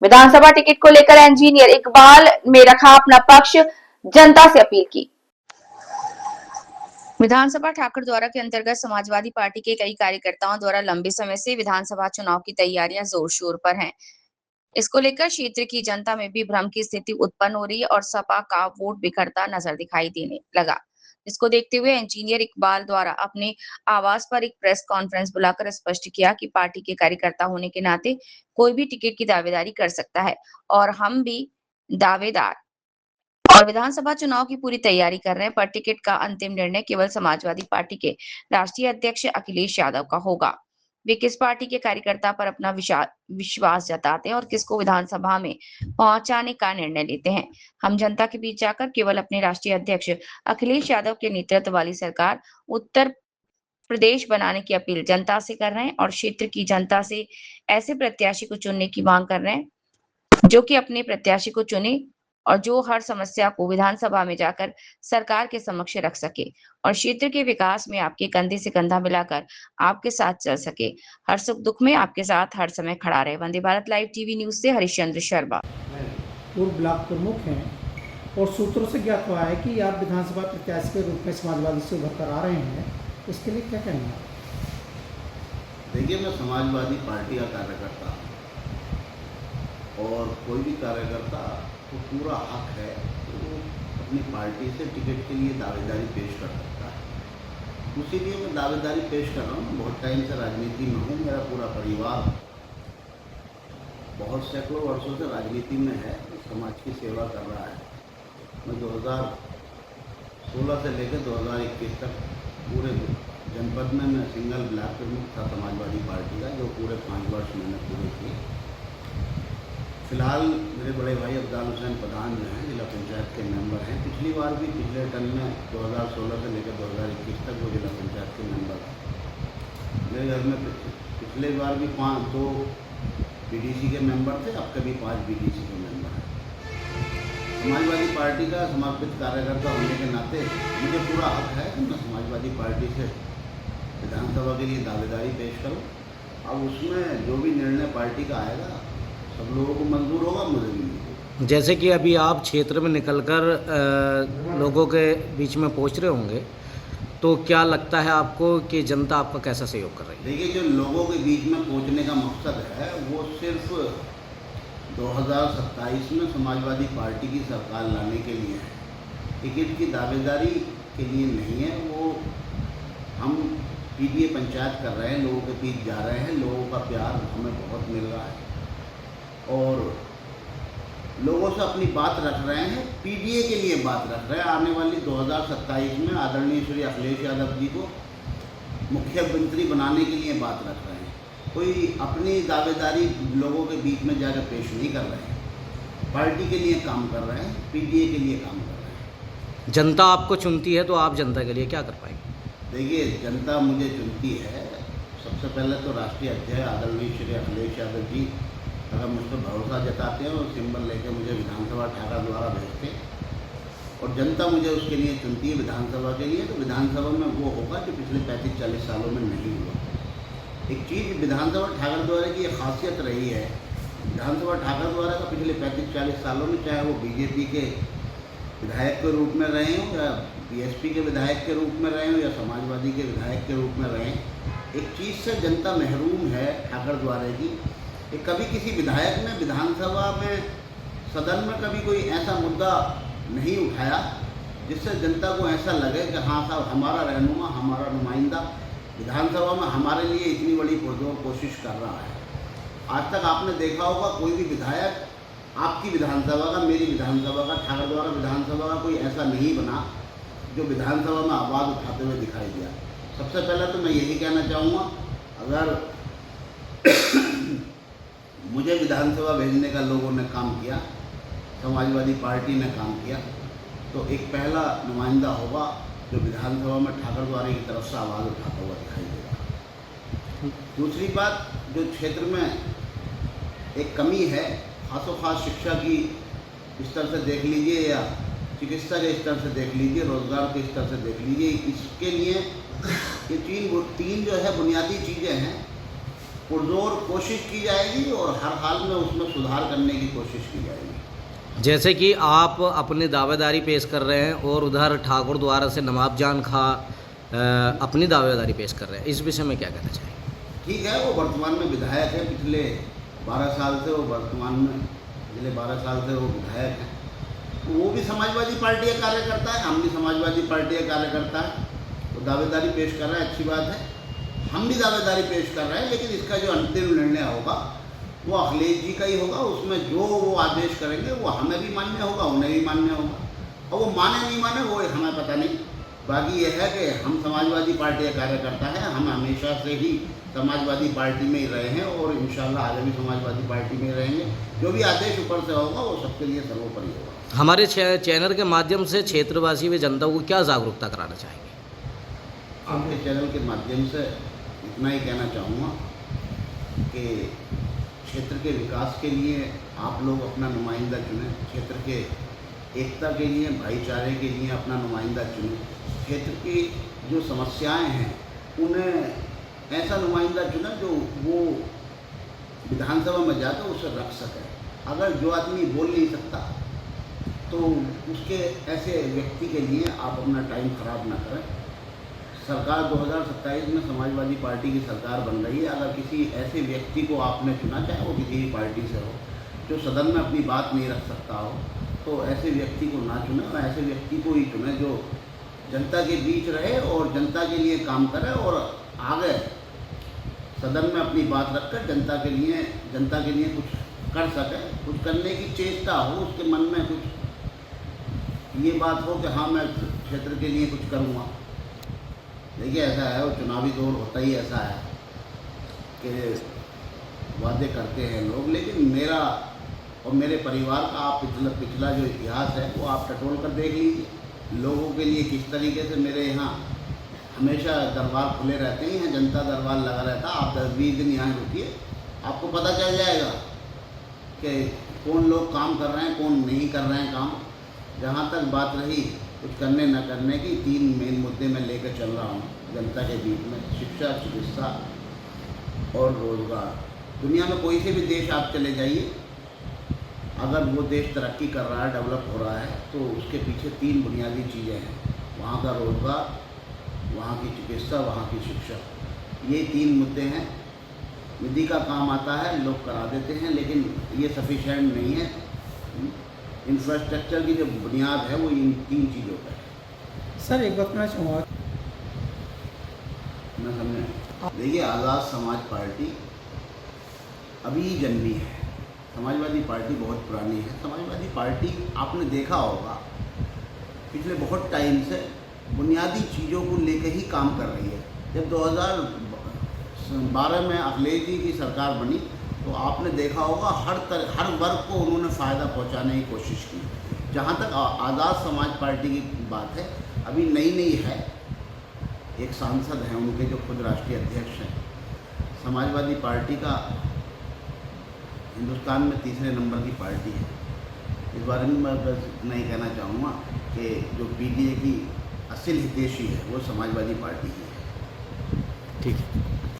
विधानसभा ticket को लेकर engineer Iqbal ने रखा अपना पक्ष, जनता से अपील की। विधानसभा ठाकुर द्वारा के अंतर्गत समाजवादी पार्टी के कई कार्यकर्ताओं द्वारा लंबे समय से विधानसभा चुनाव की तैयारियां जोर शोर पर हैं। इसको लेकर क्षेत्र की जनता में भी भ्रम की स्थिति उत्पन्न हो रही है और सपा का वोट बिखरता नजर दिखाई देने लगा। इसको देखते हुए इंजीनियर इकबाल द्वारा अपने आवास पर एक प्रेस कॉन्फ्रेंस बुलाकर स्पष्ट किया कि पार्टी के कार्यकर्ता होने के नाते कोई भी टिकट की दावेदारी कर सकता है और हम भी दावेदार और विधानसभा चुनाव की पूरी तैयारी कर रहे हैं, पर टिकट का अंतिम निर्णय केवल समाजवादी पार्टी के राष्ट्रीय अध्यक्ष अखिलेश यादव का होगा। वे किस पार्टी के कार्यकर्ता पर अपना विश्वास जताते हैं और किसको विधानसभा में पहुंचाने का निर्णय लेते हैं। हम जनता के बीच जाकर केवल अपने राष्ट्रीय अध्यक्ष अखिलेश यादव के नेतृत्व वाली सरकार उत्तर प्रदेश बनाने की अपील जनता से कर रहे हैं और क्षेत्र की जनता से ऐसे प्रत्याशी को चुनने की मांग कर रहे हैं जो कि अपने प्रत्याशी को चुने और जो हर समस्या को विधानसभा में जाकर सरकार के समक्ष रख सके और क्षेत्र के विकास में आपके कंधे से कंधा मिलाकर आपके साथ चल सके, हर सुख दुख में आपके साथ हर समय खड़ा रहे। Vande Bharat live TV news से हरिश्चंद्र शर्मा। पूर्व ब्लॉक प्रमुख हैं और सूत्रों से ज्ञात हुआ है कि आप विधानसभा प्रत्याशी के रूप में समाजवादी से उभर कर आ रहे हैं, इसके लिए क्या कहना है? देखिए, मैं समाजवादी पार्टी का कार्यकर्ता और कोई भी कार्यकर्ता को पूरा हक है तो वो अपनी पार्टी से टिकट के लिए दावेदारी पेश कर सकता है। उसी लिए मैं दावेदारी पेश कर रहा हूँ। बहुत टाइम से राजनीति में हूँ, मेरा पूरा परिवार बहुत सैकड़ों वर्षों से राजनीति में है, समाज की सेवा कर रहा है। मैं 2016 से लेकर 2021 तक पूरे जनपद में मैं सिंगल ब्लॉक प्रमुख था समाजवादी पार्टी का, जो पूरे 5 वर्ष मैंने पूरे किए। फिलहाल मेरे बड़े भाई अब्दाल हुसैन प्रधान जो हैं जिला पंचायत के मेंबर हैं। पिछली बार भी पिछले टर्म में 2016 से लेकर 2021 तक वो जिला पंचायत के मेंबर हैं। मेरे घर में पिछले बार भी 2 बीडीसी के मेंबर थे, अब कभी 5 बीडीसी के मेंबर हैं। समाजवादी पार्टी का समर्पित कार्यकर्ता होने के नाते मुझे पूरा हक है कि मैं समाजवादी पार्टी से विधानसभा के लिए दावेदारी पेश करूँ। अब उसमें जो भी निर्णय पार्टी का आएगा सब लोगों को मंजूर होगा, मुझे भी नहीं। जैसे कि अभी आप क्षेत्र में निकलकर लोगों के बीच में पहुंच रहे होंगे, तो क्या लगता है आपको कि जनता आपका कैसा सहयोग कर रही है? देखिए, जो लोगों के बीच में पहुंचने का मकसद है वो सिर्फ 2027 में समाजवादी पार्टी की सरकार लाने के लिए है, टिकट की दावेदारी के लिए नहीं है। वो हम पीडीए पंचायत कर रहे हैं, लोगों के बीच जा रहे हैं, लोगों का प्यार हमें बहुत मिल रहा है और लोगों से अपनी बात रख रहे हैं, पीडीए के लिए बात रख रहे हैं। आने वाली 2027 में आदरणीय श्री अखिलेश यादव जी को मुख्यमंत्री बनाने के लिए बात रख रहे हैं। कोई अपनी दावेदारी लोगों के बीच में जाकर पेश नहीं कर रहे हैं, पार्टी के लिए काम कर रहे हैं, पीडीए के लिए काम कर रहे हैं। जनता आपको चुनती है तो आप जनता के लिए क्या कर पाएंगे? देखिए, जनता मुझे चुनती है, सबसे पहले तो राष्ट्रीय अध्यक्ष आदरणीय श्री अखिलेश यादव जी अगर मुझ पर भरोसा जताते हैं और सिंबल लेकर मुझे विधानसभा ठाकुर द्वारा भेजते हैं और जनता मुझे उसके लिए चुनती है विधानसभा के लिए, तो विधानसभा में वो होगा जो पिछले 35-40 सालों में नहीं हुआ। एक चीज़ विधानसभा ठाकुर द्वारा की एक खासियत रही है, विधानसभा ठाकुर द्वारा का पिछले 35-40 सालों में, चाहे वो बीजेपी के विधायक के रूप में रहे हों या बीएसपी के विधायक के रूप में रहे हों या समाजवादी के विधायक के रूप में रहे, एक चीज़ से जनता महरूम है ठाकुर द्वारा की। कभी किसी विधायक ने विधानसभा में सदन में कभी कोई ऐसा मुद्दा नहीं उठाया जिससे जनता को ऐसा लगे कि हाँ साहब, हमारा रहनुमा, हमारा नुमाइंदा विधानसभा में हमारे लिए इतनी बड़ी पुरजोर कोशिश कर रहा है। आज तक आपने देखा होगा कोई भी विधायक आपकी विधानसभा का, मेरी विधानसभा का, ठाकुर द्वारा विधानसभा का कोई ऐसा नहीं बना जो विधानसभा में आवाज़ उठाते हुए दिखाई दिया। सबसे पहले तो मैं यही कहना चाहूँगा, अगर मुझे विधानसभा भेजने का लोगों ने काम किया, समाजवादी पार्टी ने काम किया, तो एक पहला नुमाइंदा होगा जो विधानसभा में ठाकुर द्वारा की तरफ से आवाज़ उठाता हुआ दिखाई देगा। दूसरी बात, जो क्षेत्र में एक कमी है, खास शिक्षा की स्तर से देख लीजिए या चिकित्सा के स्तर से देख लीजिए, रोजगार के स्तर से देख लीजिए, इसके लिए ये तीन जो है बुनियादी चीज़ें हैं पुरजोर कोशिश की जाएगी और हर हाल में उसमें सुधार करने की कोशिश की जाएगी। जैसे कि आप अपनी दावेदारी पेश कर रहे हैं और उधर ठाकुर द्वारा से नवाब जान खां अपनी दावेदारी पेश कर रहे हैं, इस विषय में क्या कहना चाहिए? ठीक है, वो वर्तमान में विधायक है, पिछले 12 साल से वो वर्तमान में पिछले 12 साल से वो विधायक हैं। वो भी समाजवादी पार्टी का कार्यकर्ता है, हम भी समाजवादी पार्टी का कार्यकर्ता है। वो दावेदारी पेश कर रहा है, अच्छी बात है, हम भी दावेदारी पेश कर रहे हैं। लेकिन इसका जो अंतिम निर्णय होगा वो अखिलेश जी का ही होगा। उसमें जो वो आदेश करेंगे वो हमें भी मान्य होगा, उन्हें भी मान्य होगा। और वो माने नहीं माने वो हमें पता नहीं। बाकी यह है कि हम समाजवादी पार्टी का कार्यकर्ता है, हम हमेशा से ही समाजवादी पार्टी में ही रहे हैं और इंशाल्लाह आगे भी समाजवादी पार्टी में ही रहेंगे। जो भी आदेश ऊपर से होगा वो सबके लिए सर्वोपरि होगा। हमारे चैनल के माध्यम से क्षेत्रवासी व जनता को क्या जागरूकता कराना चाहेंगे? आपके चैनल के माध्यम से इतना ही कहना चाहूँगा कि क्षेत्र के विकास के लिए आप लोग अपना नुमाइंदा चुनें, क्षेत्र के एकता के लिए, भाईचारे के लिए अपना नुमाइंदा चुनें। क्षेत्र की जो समस्याएं हैं उन्हें ऐसा नुमाइंदा चुनें जो वो विधानसभा में जाकर उसे रख सके। अगर जो आदमी बोल नहीं सकता तो उसके ऐसे व्यक्ति के लिए आप अपना टाइम खराब ना करें। सरकार 2027 में समाजवादी पार्टी की सरकार बन रही है। अगर किसी ऐसे व्यक्ति को आपने चुना, चाहे वो किसी भी पार्टी से हो, जो सदन में अपनी बात नहीं रख सकता हो, तो ऐसे व्यक्ति को ना चुने और ऐसे व्यक्ति को ही चुने जो जनता के बीच रहे और जनता के लिए काम करे और आगे सदन में अपनी बात रखकर जनता के लिए कुछ कर सके, कुछ करने की चेष्टा हो, उसके मन में कुछ ये बात हो कि हाँ मैं क्षेत्र के लिए कुछ करूँगा। देखिए ऐसा है, वो चुनावी दौर होता ही ऐसा है कि वादे करते हैं लोग, लेकिन मेरा और मेरे परिवार का आप पिछला जो इतिहास है वो आप टटोल कर देख लीजिए। लोगों के लिए किस तरीके से मेरे यहाँ हमेशा दरबार खुले रहते हैं, यहाँ जनता दरबार लगा रहता है। आप 10-20 दिन यहाँ रुकिए, आपको पता चल जाएगा कि कौन लोग काम कर रहे हैं, कौन नहीं कर रहे हैं काम। जहाँ तक बात रही कुछ करने न करने की, 3 मेन मुद्दे मैं लेकर चल रहा हूँ जनता के बीच में: शिक्षा, चिकित्सा और रोजगार। दुनिया में कोई से भी देश आप चले जाइए, अगर वो देश तरक्की कर रहा है, डेवलप हो रहा है, तो उसके पीछे 3 बुनियादी चीज़ें हैं: वहाँ का रोजगार, वहाँ की चिकित्सा, वहाँ की शिक्षा। ये 3 मुद्दे हैं। विधि का काम आता है, लोग करा देते हैं, लेकिन ये सफिशिएंट नहीं है। इंफ्रास्ट्रक्चर की जो बुनियाद है वो इन 3 चीज़ों पर है। सर एक बात मैं चाहूँगा, मैं समझे, देखिए आज़ाद समाज पार्टी अभी जन्मी है। समाजवादी पार्टी बहुत पुरानी है। समाजवादी पार्टी आपने देखा होगा पिछले बहुत टाइम से बुनियादी चीज़ों को लेकर ही काम कर रही है। जब 2012 में अखिलेश जी की सरकार बनी तो आपने देखा होगा हर वर्ग को उन्होंने फ़ायदा पहुंचाने की कोशिश की। जहां तक आज़ाद समाज पार्टी की बात है, अभी नई है, एक सांसद हैं उनके जो खुद राष्ट्रीय अध्यक्ष हैं। समाजवादी पार्टी का हिंदुस्तान में 3रे नंबर की पार्टी है। इस बारे में मैं बस इतना ही कहना चाहूँगा कि जो पीडीए की असल हितैषी है वो समाजवादी पार्टी ही है। ठीक है।